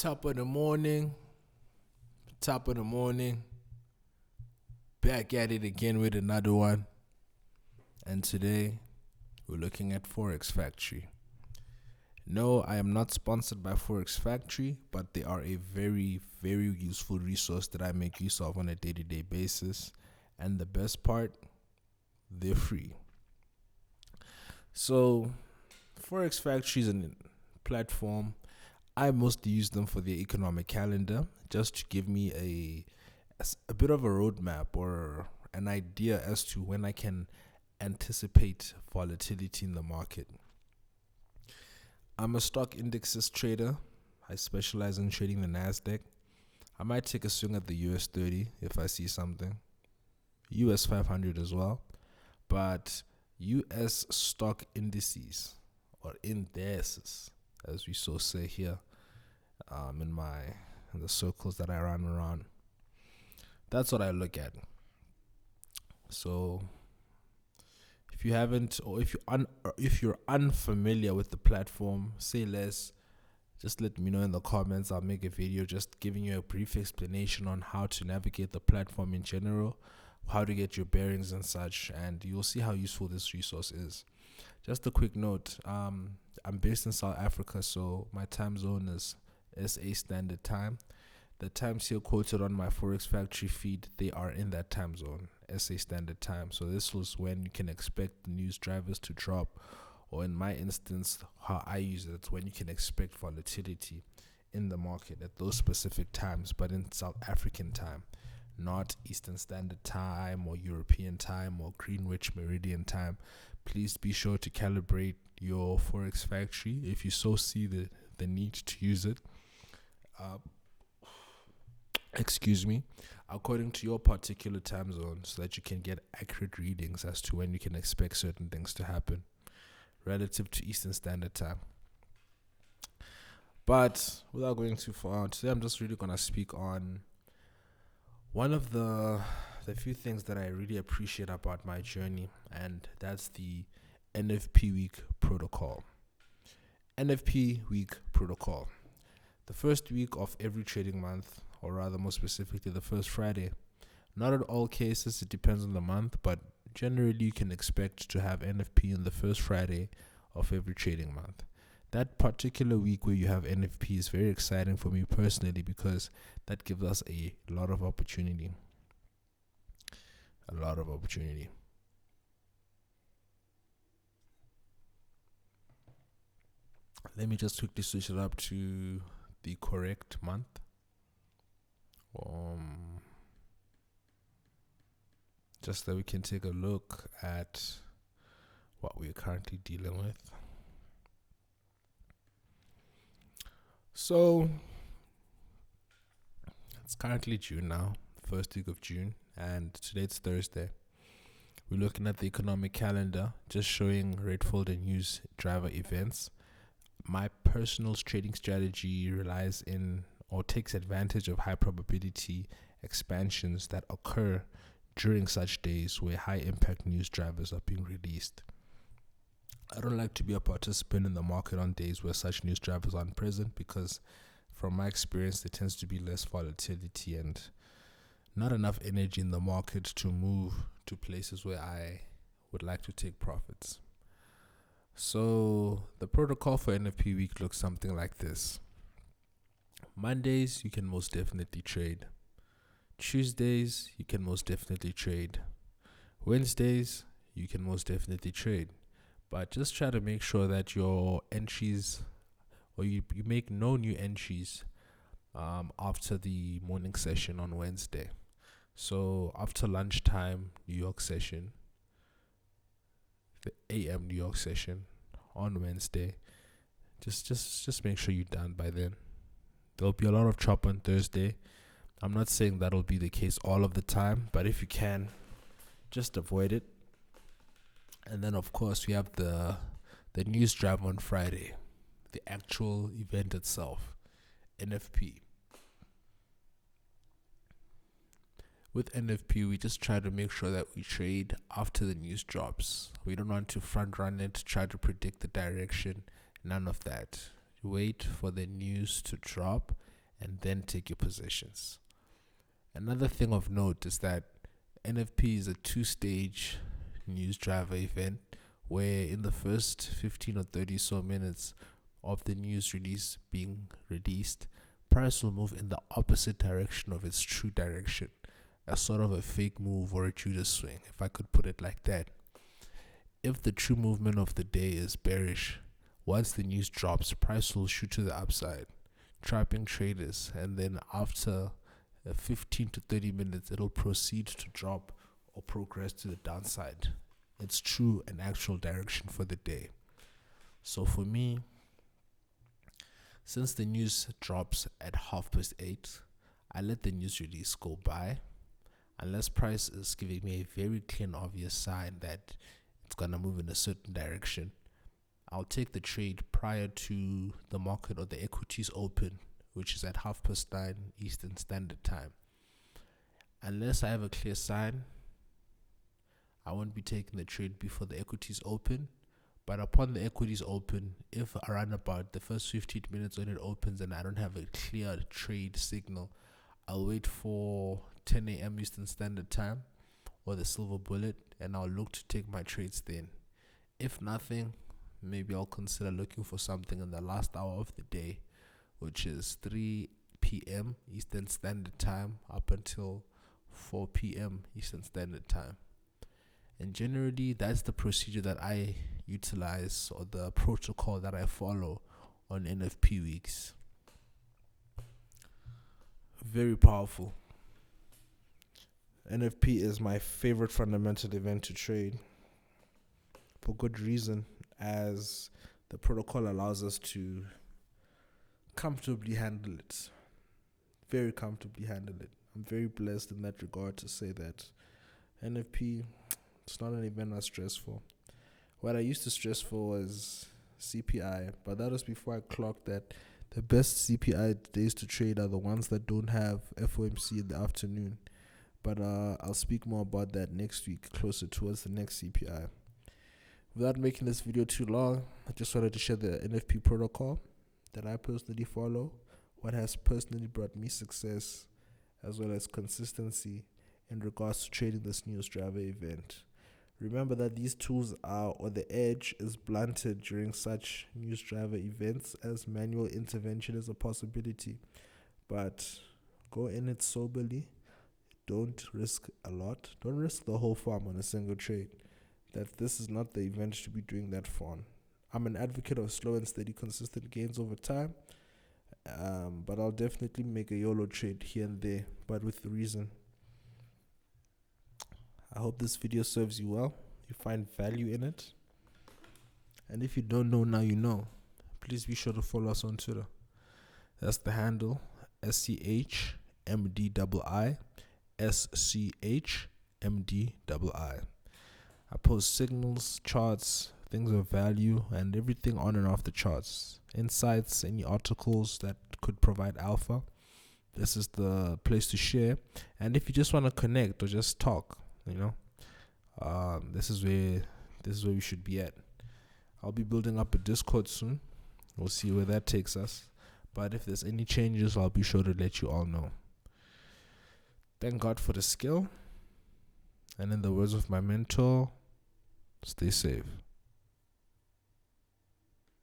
Top of the morning, top of the morning, back at it again with another one. And today, we're looking at Forex Factory. No, I am not sponsored by Forex Factory, but they are a very, very useful resource that I make use of on a day-to-day basis. And the best part, they're free. So, Forex Factory is a platform. I mostly use them for the economic calendar, just to give me a bit of a roadmap or an idea as to when I can anticipate volatility in the market. I'm a stock indexes trader. I specialize in trading the NASDAQ. I might take a swing at the US 30 if I see something. US 500 as well. But US stock indices, or indices, as we so say here, in the circles that I run around. That's what I look at. So, if you haven't, or if you're unfamiliar with the platform, say less. Just let me know in the comments. I'll make a video just giving you a brief explanation on how to navigate the platform in general, how to get your bearings and such, and you'll see how useful this resource is. Just a quick note, I'm based in South Africa, so my time zone is SA Standard Time. The times here quoted on my Forex Factory feed, they are in that time zone, SA Standard Time. So this was when you can expect the news drivers to drop, or in my instance, how I use it, it's when you can expect volatility in the market at those specific times, but in South African time, not Eastern Standard Time or European time or Greenwich Meridian time. Please be sure to calibrate your Forex Factory if you so see the need to use it. According to your particular time zone, so that you can get accurate readings as to when you can expect certain things to happen relative to Eastern Standard Time. But without going too far, today I'm just really going to speak on one of the few things that I really appreciate about my journey, and that's the NFP week protocol. NFP week protocol. The first week of every trading month, or rather more specifically the first Friday. Not in all cases, it depends on the month, but generally you can expect to have NFP on the first Friday of every trading month. That particular week where you have NFP is very exciting for me personally, because that gives us a lot of opportunity. Let me just quickly switch it up to the correct month. Just that we can take a look at what we're currently dealing with. So, it's currently June now, first week of June, and today it's Thursday. We're looking at the economic calendar, just showing red folder news driver events. My personal trading strategy relies in or takes advantage of high probability expansions that occur during such days where high impact news drivers are being released. I don't like to be a participant in the market on days where such news drivers aren't present, because from my experience there tends to be less volatility and not enough energy in the market to move to places where I would like to take profits. So the protocol for NFP week looks something like this. Mondays, you can most definitely trade. Tuesdays, you can most definitely trade. Wednesdays, you can most definitely trade. But just try to make sure that your entries, or you make no new entries after the morning session on Wednesday. So after lunchtime, New York session, the AM New York session on Wednesday, just make sure you're done by then. There'll be a lot of chop on Thursday. I'm not saying that'll be the case all of the time, but if you can, just avoid it. And then of course we have the news drive on Friday, the actual event itself, NFP. With NFP, we just try to make sure that we trade after the news drops. We don't want to front run it, try to predict the direction, none of that. Wait for the news to drop and then take your positions. Another thing of note is that NFP is a two-stage news driver event where in the first 15 or 30 so minutes of the news release being released, price will move in the opposite direction of its true direction, a sort of a fake move or a Judas swing, if I could put it like that. If the true movement of the day is bearish, once the news drops, price will shoot to the upside, trapping traders, and then after 15 to 30 minutes, it'll proceed to drop or progress to the downside. Its true and actual direction for the day. So for me, since the news drops at 8:30, I let the news release go by, unless price is giving me a very clear and obvious sign that it's gonna move in a certain direction. I'll take the trade prior to the market or the equities open, which is at 9:30 Eastern Standard Time. Unless I have a clear sign, I won't be taking the trade before the equities open. But upon the equities open, if around about the first 15 minutes when it opens and I don't have a clear trade signal, I'll wait for 10 a.m. Eastern Standard Time or the silver bullet, and I'll look to take my trades then. If nothing, maybe I'll consider looking for something in the last hour of the day, which is 3 p.m. Eastern Standard Time up until 4 p.m. Eastern Standard Time. And generally, that's the procedure that I utilize or the protocol that I follow on NFP weeks. Very powerful. NFP is my favorite fundamental event to trade for good reason, as the protocol allows us to comfortably handle it. Very comfortably handle it. I'm very blessed in that regard to say that NFP, it's not an event I stress for. What I used to stress for was CPI, but that was before I clocked that the best CPI days to trade are the ones that don't have FOMC in the afternoon. But I'll speak more about that next week, closer towards the next CPI. Without making this video too long, I just wanted to share the NFP protocol that I personally follow, what has personally brought me success, as well as consistency in regards to trading this news driver event. Remember that these tools are, or the edge is blunted during such news driver events, as manual intervention is a possibility. But go in it soberly. Don't risk a lot. Don't risk the whole farm on a single trade. That this is not the event to be doing that for. I'm an advocate of slow and steady consistent gains over time. But I'll definitely make a YOLO trade here and there, but with reason. I hope this video serves you well. You find value in it. And if you don't know, now you know. Please be sure to follow us on Twitter. That's the handle, SCHMDII, SCHMDII. I post signals, charts, things of value, and everything on and off the charts. Insights, any articles that could provide alpha. This is the place to share. And if you just want to connect or just talk, this is where we should be at. I'll be building up a Discord soon. We'll see where that takes us. But if there's any changes, I'll be sure to let you all know. Thank God for the skill. And in the words of my mentor, stay safe.